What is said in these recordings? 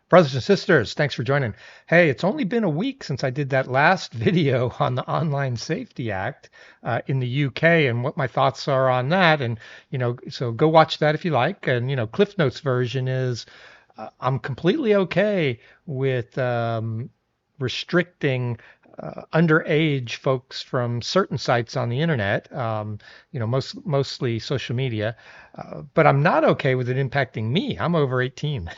Brothers and sisters, thanks for joining. Hey, it's only been a week since I did that last video on the Online Safety Act in the UK and what my thoughts are on that. And, so go watch that if you like. And, Cliff Notes version is I'm completely okay with restricting underage folks from certain sites on the internet, mostly social media, but I'm not okay with it impacting me. I'm over 18.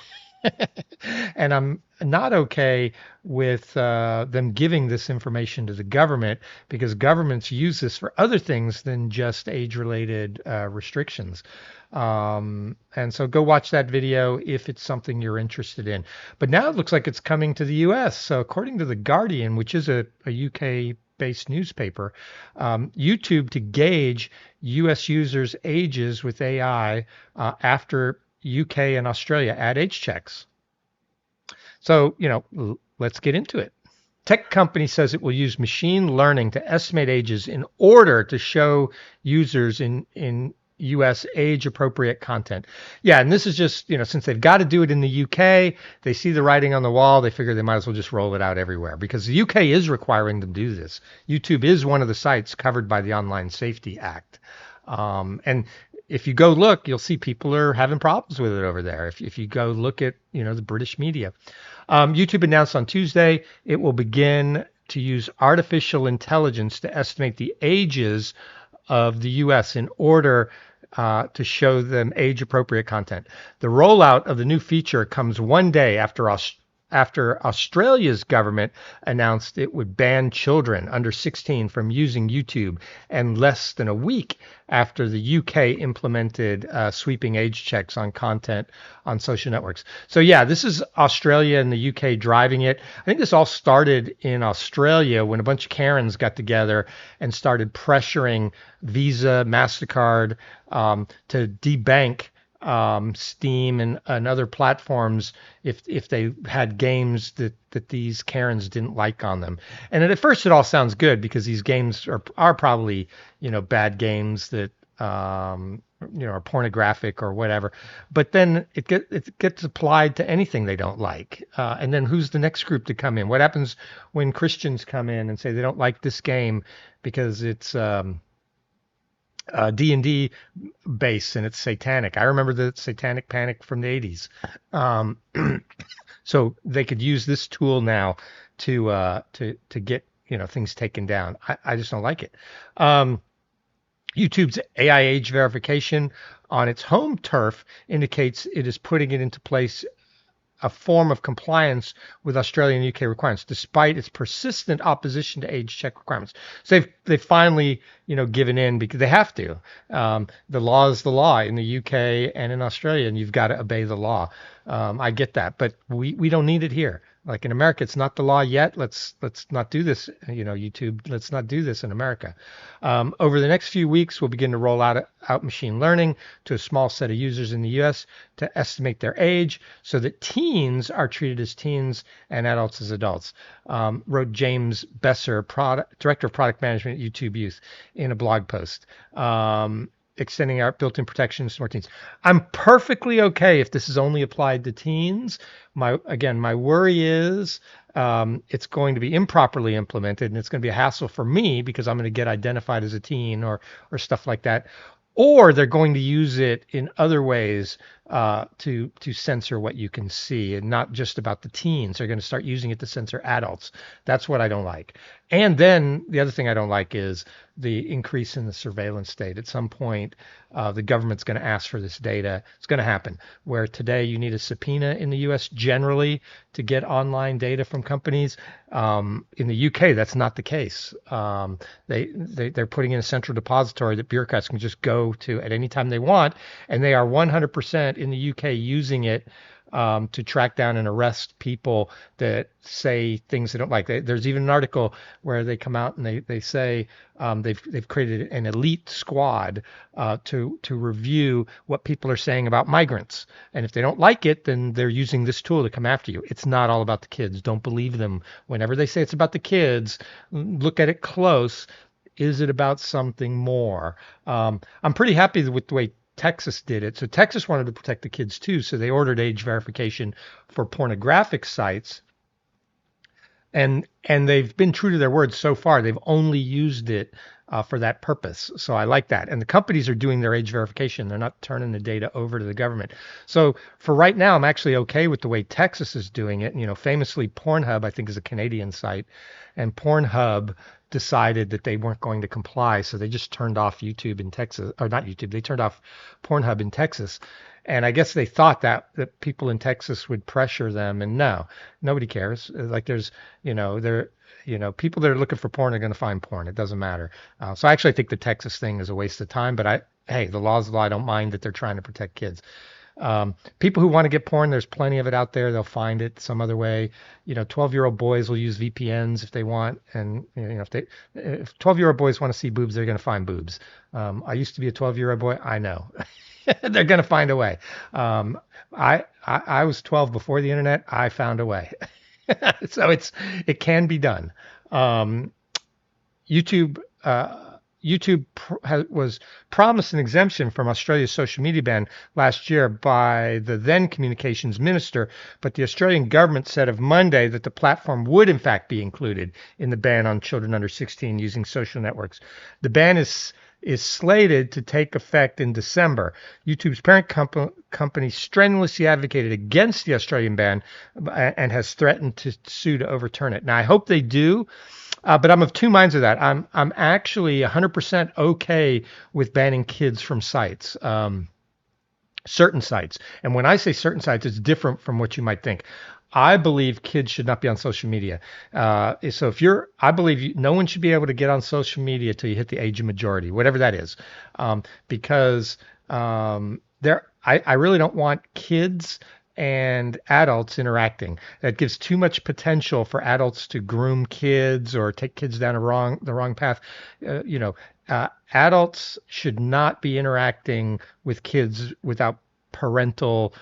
And I'm not okay with them giving this information to the government because governments use this for other things than just age-related restrictions. And so go watch that video if it's something you're interested in. But now it looks like it's coming to the US. So according to The Guardian, which is a UK based newspaper, YouTube to gauge US users' ages with AI after UK and Australia add age checks. So, let's get into it. Tech company says it will use machine learning to estimate ages in order to show users in US age appropriate content. Yeah, and this is just, since they've got to do it in the UK, they see the writing on the wall, they figure they might as well just roll it out everywhere because the UK is requiring them to do this. YouTube is one of the sites covered by the Online Safety Act. And if you go look, you'll see people are having problems with it over there. If you go look at, the British media. YouTube announced on Tuesday it will begin to use artificial intelligence to estimate the ages of the U.S. in order to show them age-appropriate content. The rollout of the new feature comes one day after Australia's government announced it would ban children under 16 from using YouTube, and less than a week after the UK implemented sweeping age checks on content on social networks. So yeah, this is Australia and the UK driving it. I think this all started in Australia when a bunch of Karens got together and started pressuring Visa, MasterCard to debank Steam and other platforms if they had games that these Karens didn't like on them. And at first it all sounds good because these games are probably, bad games that are pornographic or whatever. But then it gets applied to anything they don't like. And then who's the next group to come in? What happens when Christians come in and say they don't like this game because it's D&D base and it's satanic. I remember the Satanic Panic from the 80s. So they could use this tool now to get things taken down. I just don't like it. YouTube's AI age verification on its home turf indicates it is putting it into place a form of compliance with Australian and UK requirements, despite its persistent opposition to age check requirements. So they've finally, given in because they have to. The law is the law in the UK and in Australia, and you've got to obey the law. I get that, but we don't need it here. Like in America, it's not the law yet. Let's not do this, YouTube. Let's not do this in America. Over the next few weeks, we'll begin to roll out machine learning to a small set of users in the U.S. to estimate their age so that teens are treated as teens and adults as adults, wrote James Besser, Director of Product Management at YouTube Youth, in a blog post. Extending our built-in protections to more teens. I'm perfectly okay if this is only applied to teens. My worry is it's going to be improperly implemented and it's going to be a hassle for me because I'm going to get identified as a teen or stuff like that. Or they're going to use it in other ways to censor what you can see, and not just about the teens. They're going to start using it to censor adults. That's what I don't like. And then the other thing I don't like is the increase in the surveillance state. At some point, the government's going to ask for this data. It's going to happen. Where today you need a subpoena in the U.S. generally to get online data from companies. In the UK, that's not the case. They're putting in a central depository that bureaucrats can just go to at any time they want, and they are 100% in the UK using it to track down and arrest people that say things they don't like. There's even an article where they come out and they say they've created an elite squad to review what people are saying about migrants. And if they don't like it, then they're using this tool to come after you. It's not all about the kids. Don't believe them. Whenever they say it's about the kids, look at it close. Is it about something more? I'm pretty happy with the way Texas did it. So Texas wanted to protect the kids too, so they ordered age verification for pornographic sites, and they've been true to their word so far. They've only used it for that purpose. So I like that. And the companies are doing their age verification. They're not turning the data over to the government. So for right now, I'm actually okay with the way Texas is doing it. You know, famously, Pornhub, I think, is a Canadian site, and Pornhub decided that they weren't going to comply, so they just turned off YouTube in Texas, or not YouTube. They turned off Pornhub in Texas. And I guess they thought that people in Texas would pressure them, and no, nobody cares. Like there's, there, people that are looking for porn are going to find porn. It doesn't matter. So I actually think the Texas thing is a waste of time. But hey, the law's the law. I don't mind that they're trying to protect kids. People who want to get porn, there's plenty of it out there. They'll find it some other way. 12-year-old boys will use VPNs if they want, and if 12-year-old boys want to see boobs, they're going to find boobs. I used to be a 12-year-old boy. I know. They're going to find a way. I was 12 before the internet. I found a way. So it can be done. YouTube was promised an exemption from Australia's social media ban last year by the then communications minister, but the Australian government said of Monday that the platform would in fact be included in the ban on children under 16 using social networks. The ban is slated to take effect in December. YouTube's parent company strenuously advocated against the Australian ban and has threatened to sue to overturn it. Now, I hope they do, but I'm of two minds of that. I'm actually 100% okay with banning kids from sites. Certain sites. And when I say certain sites, it's different from what you might think. I believe kids should not be on social media. So I believe no one should be able to get on social media till you hit the age of majority, whatever that is, because I really don't want kids and adults interacting. That gives too much potential for adults to groom kids or take kids down the wrong path. Adults should not be interacting with kids without parental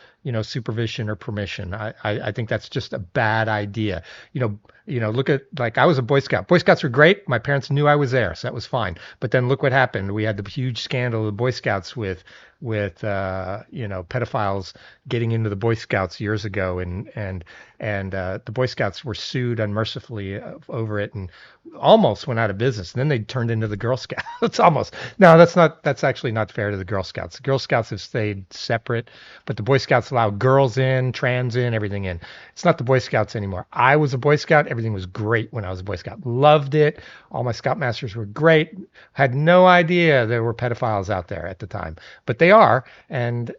supervision or permission. I think that's just a bad idea. Look at, like, I was a Boy Scout. Boy Scouts were great. My parents knew I was there, so that was fine. But then look what happened. We had the huge scandal of the Boy Scouts with pedophiles getting into the Boy Scouts years ago, and the Boy Scouts were sued unmercifully over it and almost went out of business. And then they turned into the Girl Scouts. Almost. No, that's actually not fair to the Girl Scouts. The Girl Scouts have stayed separate, but the Boy Scouts allow girls in, trans in, everything in. It's not the Boy Scouts anymore. I was a Boy Scout. Everything was great when I was a Boy Scout. Loved it. All my Scoutmasters were great. Had no idea there were pedophiles out there at the time, but they are, and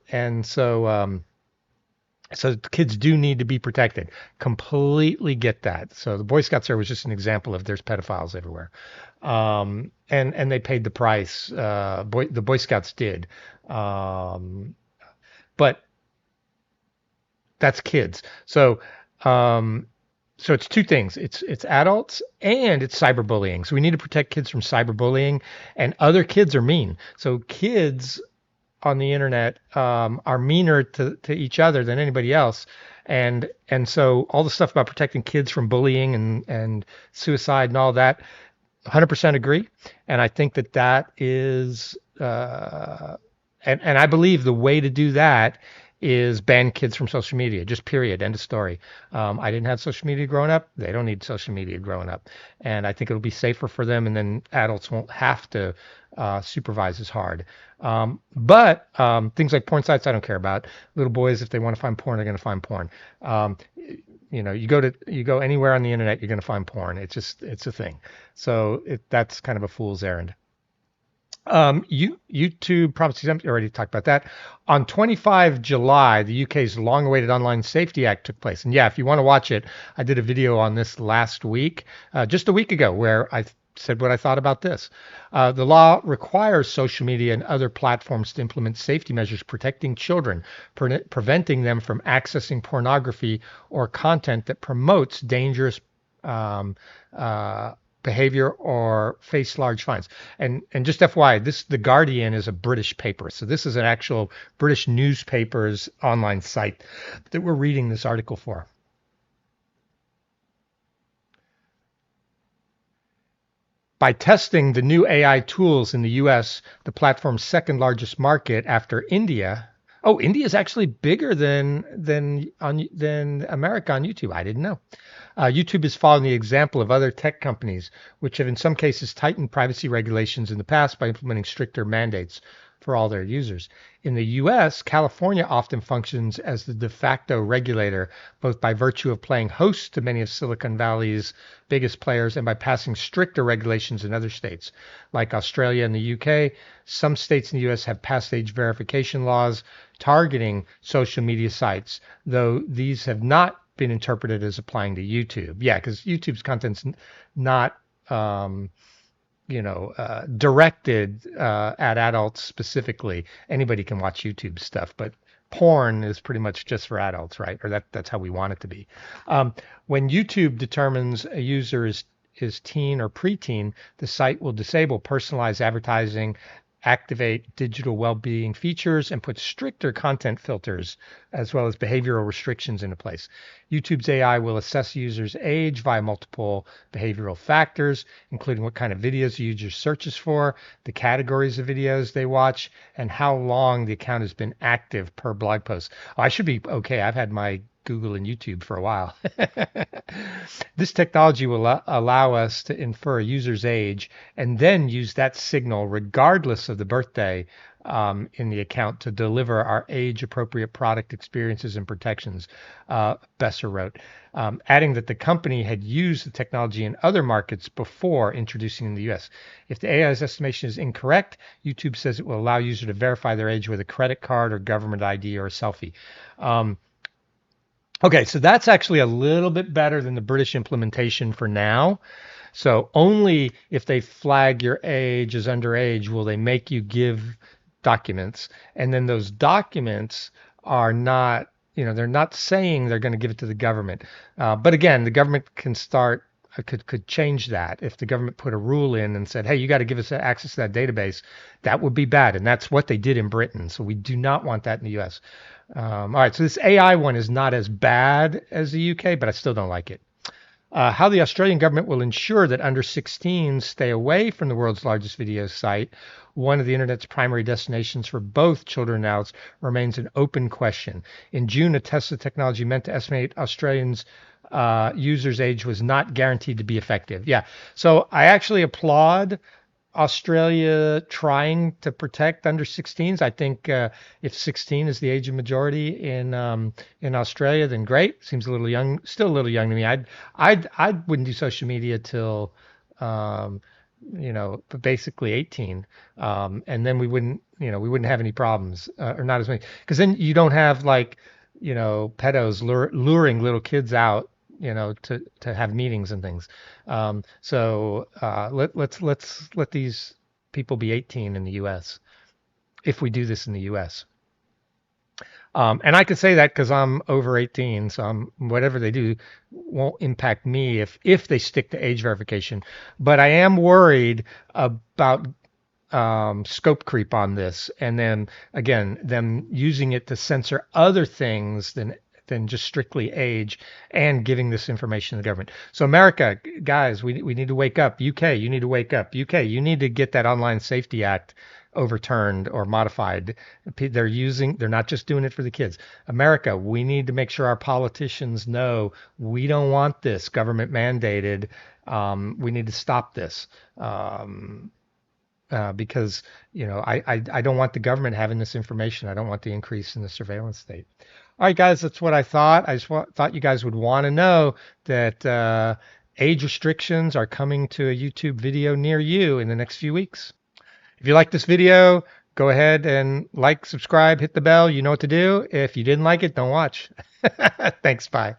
so kids do need to be protected. Completely get that. So the Boy Scouts there was just an example of there's pedophiles everywhere, and they paid the price. The Boy Scouts did, but that's kids. So it's two things. It's adults and it's cyberbullying. So we need to protect kids from cyberbullying, and other kids are mean. So kids on the internet are meaner to each other than anybody else. And so all the stuff about protecting kids from bullying and suicide and all that, 100% agree. And I think that is, and I believe the way to do that is ban kids from social media, just period, end of story. I didn't have social media growing up. They don't need social media growing up. And I think it'll be safer for them, and then adults won't have to supervise as hard. But things like porn sites, I don't care about. Little boys, if they want to find porn, they're going to find porn. You go anywhere on the internet, you're going to find porn. It's a thing. So that's kind of a fool's errand. YouTube promised exempt. You already talked about that. On 25 July, the UK's long-awaited Online Safety Act took place. And yeah, if you want to watch it, I did a video on this last week, just a week ago, where I said what I thought about this. The law requires social media and other platforms to implement safety measures protecting children, preventing them from accessing pornography or content that promotes dangerous behavior or face large fines. And just FYI, The Guardian is a British paper. So this is an actual British newspaper's online site that we're reading this article for. By testing the new AI tools in the US, the platform's second largest market after India. Oh, India is actually bigger than America on YouTube. I didn't know. YouTube is following the example of other tech companies, which have in some cases tightened privacy regulations in the past by implementing stricter mandates for all their users. In the US, California often functions as the de facto regulator, both by virtue of playing host to many of Silicon Valley's biggest players and by passing stricter regulations in other states. Like Australia and the UK, some states in the US have passed age verification laws targeting social media sites, though these have not been interpreted as applying to YouTube. Yeah, because YouTube's content's not directed at adults specifically. Anybody can watch YouTube stuff, but porn is pretty much just for adults, right? Or that's how we want it to be. When YouTube determines a user is teen or preteen, the site will disable personalized advertising, activate digital well-being features, and put stricter content filters as well as behavioral restrictions into place. YouTube's AI will assess users' age via multiple behavioral factors, including what kind of videos the user searches for, the categories of videos they watch, and how long the account has been active per blog post. Oh, I should be okay. I've had my Google and YouTube for a while. This technology will allow us to infer a user's age and then use that signal, regardless of the birthday, in the account to deliver our age-appropriate product experiences and protections, Besser wrote, adding that the company had used the technology in other markets before introducing in the US. If the AI's estimation is incorrect, YouTube says it will allow users to verify their age with a credit card or government ID or a selfie. Okay, so that's actually a little bit better than the British implementation for now. So only if they flag your age as underage will they make you give documents. And then those documents are not, they're not saying they're going to give it to the government. But again, the government can start, could change that. If the government put a rule in and said, hey, you got to give us access to that database, that would be bad. And that's what they did in Britain. So we do not want that in the US. All right, so this AI one is not as bad as the UK, but I still don't like it. How the Australian government will ensure that under 16s stay away from the world's largest video site, one of the internet's primary destinations for both children and adults, remains an open question. In June, a test of technology meant to estimate Australians' users' age was not guaranteed to be effective. Yeah, so I actually applaud Australia trying to protect under 16s. I think if 16 is the age of majority in Australia, then great. Seems a little young, still a little young to me. I wouldn't do social media till basically 18, and then we wouldn't have any problems or not as many, because then you don't have like pedos luring little kids out to have meetings and things. Let's let these people be 18 in the U.S. if we do this in the U.S. And I could say that because I'm over 18, so whatever they do won't impact me if they stick to age verification. But I am worried about scope creep on this, and then again them using it to censor other things than just strictly age and giving this information to the government. So America, guys, we need to wake up. UK, you need to wake up. UK, you need to get that Online Safety Act overturned or modified. They're not just doing it for the kids. America, we need to make sure our politicians know we don't want this government mandated. We need to stop this. Because I don't want the government having this information. I don't want the increase in the surveillance state. All right, guys, that's what I thought. I just thought you guys would want to know that age restrictions are coming to a YouTube video near you in the next few weeks. If you like this video, go ahead and like, subscribe, hit the bell. You know what to do. If you didn't like it, don't watch. Thanks. Bye.